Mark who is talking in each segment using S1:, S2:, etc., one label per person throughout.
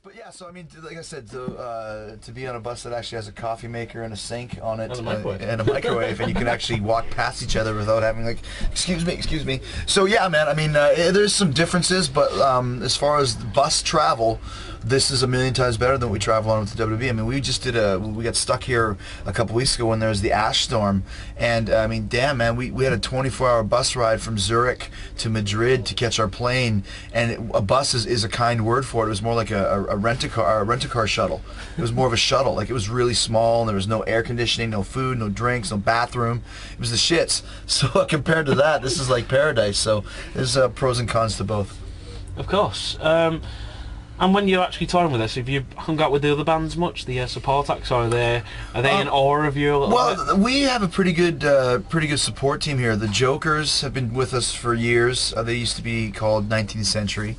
S1: But yeah, so I mean, like I said, to be on a bus that actually has a coffee maker and a sink on it and a microwave, and you can actually walk past each other without having like, excuse me. So yeah, man, I mean, there's some differences, but as far as bus travel, this is a million times better than what we travel on with the WWE. I mean, we got stuck here a couple weeks ago when there was the ash storm, and I mean, damn, man, we had a 24-hour bus ride from Zurich to Madrid to catch our plane, and a bus is a kind word for it. It was more like a rent-a-car shuttle. It was more of a shuttle. Like, it was really small, and there was no air conditioning, no food, no drinks, no bathroom. It was the shits. So compared to that, this is like paradise. So there's pros and cons to both.
S2: Of course. And when you're actually touring with us, have you hung out with the other bands much, the support acts, or are they in awe of you a little bit?
S1: We have a pretty good support team here. The Jokers have been with us for years. They used to be called 19th Century.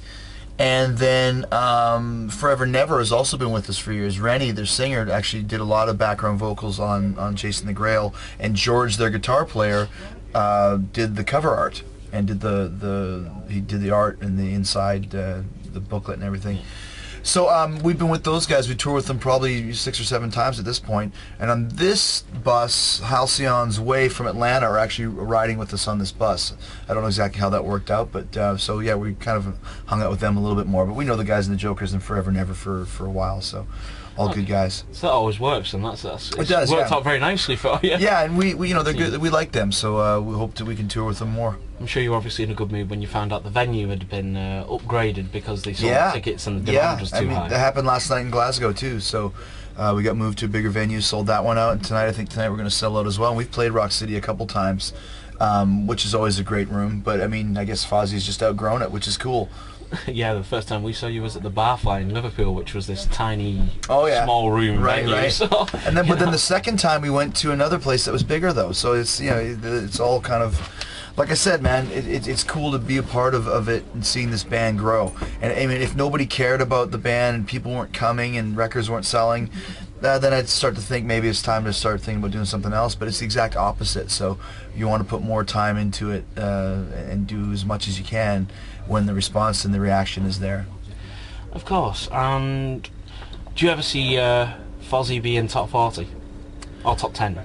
S1: And then Forever Never has also been with us for years. Rennie, their singer, actually did a lot of background vocals on Chasing the Grail, and George, their guitar player, did the cover art and did the art and the inside the booklet and everything. So we've been with those guys. We toured with them probably 6 or 7 times at this point. And on this bus, Halcyon's Way from Atlanta are actually riding with us on this bus. I don't know exactly how that worked out, but so yeah, we kind of hung out with them a little bit more. But we know the guys in the Jokers and Forever Never for a while, so all good guys.
S2: So that always works, and it
S1: does,
S2: worked out very nicely for you.
S1: Yeah, and we you know, they're good. We like them, so we hope that we can tour with them more.
S2: I'm sure you were obviously in a good mood when you found out the venue had been upgraded because they sold the tickets and the demand was too high.
S1: That happened last night in Glasgow too. So we got moved to a bigger venue, sold that one out, and I think tonight we're going to sell out as well. And we've played Rock City a couple times, which is always a great room. But I mean, I guess Fozzie's just outgrown it, which is cool.
S2: Yeah, the first time we saw you was at the Barfly in Liverpool, which was this tiny, small room venue.
S1: Right.
S2: So,
S1: and then, but then the second time we went to another place that was bigger though. So it's, you know, it's all kind of, like I said, man, it's cool to be a part of it and seeing this band grow. And I mean, if nobody cared about the band and people weren't coming and records weren't selling, then I'd start to think maybe it's time to start thinking about doing something else. But it's the exact opposite. So you want to put more time into it and do as much as you can when the response and the reaction is there.
S2: Of course. And do you ever see Fozzy be in top 40 or top 10?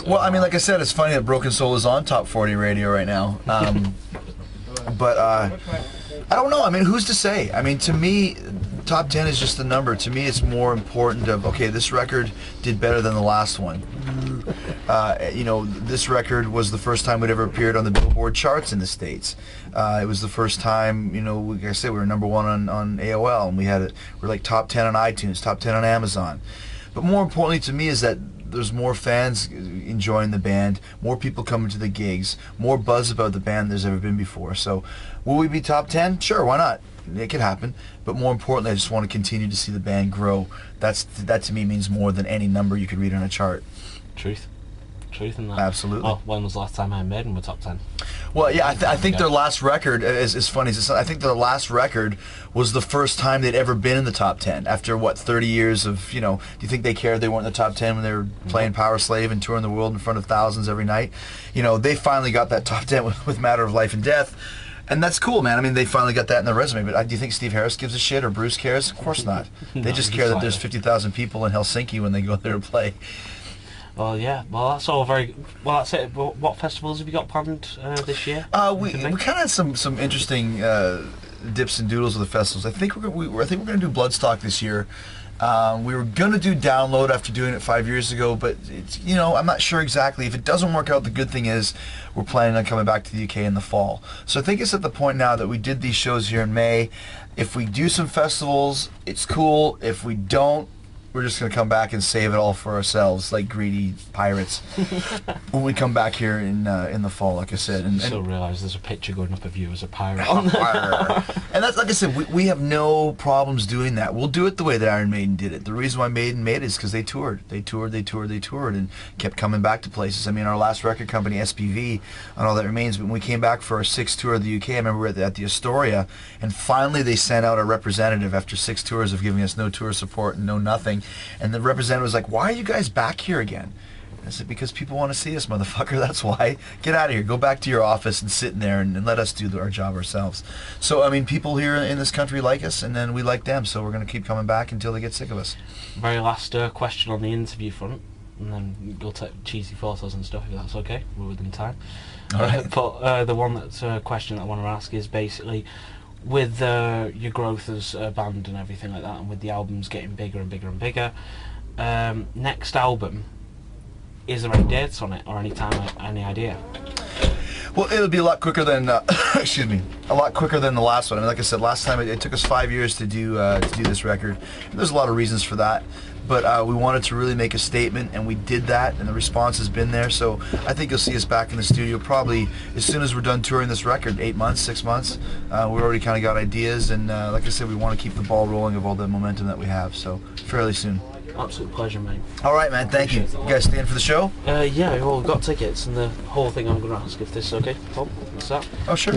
S1: Well, I mean, like I said, it's funny that Broken Soul is on top 40 radio right now. But I don't know. I mean, who's to say? I mean, to me, top 10 is just a number. To me, it's more important of, okay, this record did better than the last one. You know, this record was the first time it ever appeared on the Billboard charts in the States. It was the first time, you know, like I said, we were #1 on AOL, and we're like top 10 on iTunes, top 10 on Amazon. But more importantly to me is that there's more fans enjoying the band, more people coming to the gigs, more buzz about the band than there's ever been before. So will we be top 10? Sure, why not? It could happen. But more importantly, I just want to continue to see the band grow. That to me means more than any number you could read on a chart.
S2: Truth in that.
S1: Absolutely.
S2: Well, when was the last time Iron Maiden were top 10?
S1: Well, yeah, I think their last record, as funny as it's, I think their last record was the first time they'd ever been in the top 10 after, what, 30 years of, you know, do you think they cared they weren't in the top 10 when they were playing Power Slave and touring the world in front of thousands every night? You know, they finally got that top 10 with Matter of Life and Death. And that's cool, man. I mean, they finally got that in their resume. But do you think Steve Harris gives a shit or Bruce cares? Of course not. They just care that there's 50,000 people in Helsinki when they go there to play.
S2: Well, yeah. Well, that's all very. Well, that's it. What festivals have you got planned this year?
S1: We kind of had some interesting dips and doodles with the festivals. I think we're going to do Bloodstock this year. We were going to do Download after doing it 5 years ago, but it's, you know, I'm not sure exactly. If it doesn't work out, the good thing is we're planning on coming back to the UK in the fall. So I think it's at the point now that we did these shows here in May. If we do some festivals, it's cool. If we don't, we're just going to come back and save it all for ourselves, like greedy pirates, when we come back here in the fall, like I said.
S2: And still realise there's a picture going up of you as a pirate.
S1: And that's, like I said, we have no problems doing that. We'll do it the way that Iron Maiden did it. The reason why Maiden made it is because they toured, and kept coming back to places. I mean, our last record company, SPV, on All That Remains, when we came back for our 6th tour of the UK, I remember we were at the Astoria, and finally they sent out a representative after 6 tours of giving us no tour support and no nothing. And the representative was like, "Why are you guys back here again?" I said, because people want to see us, motherfucker. That's why. Get out of here. Go back to your office and sit in there and let us do our job ourselves. So, I mean, people here in this country like us, and then we like them. So we're going to keep coming back until they get sick of us.
S2: Very last question on the interview front, and then go take cheesy photos and stuff if that's okay. We're within time.
S1: All right.
S2: But the one that's a question that I want to ask is basically, with your growth as a band and everything like that, and with the albums getting bigger and bigger and bigger, next album, is there any dates on it or any time, any idea?
S1: Well, it'll be a lot quicker than excuse me, a lot quicker than the last one. I mean, like I said, last time it took us 5 years to do this record. And there's a lot of reasons for that, but we wanted to really make a statement, and we did that, and the response has been there. So I think you'll see us back in the studio probably as soon as we're done touring this record. 8 months, 6 months. We already kind of got ideas, and like I said, we want to keep the ball rolling of all the momentum that we have. So fairly soon.
S2: Absolute pleasure, mate.
S1: All right, man. Thank you. You guys staying for the show?
S2: Yeah, well, we've got tickets, and the whole thing I'm going to ask if this is okay. Tom, what's that?
S1: Oh, sure.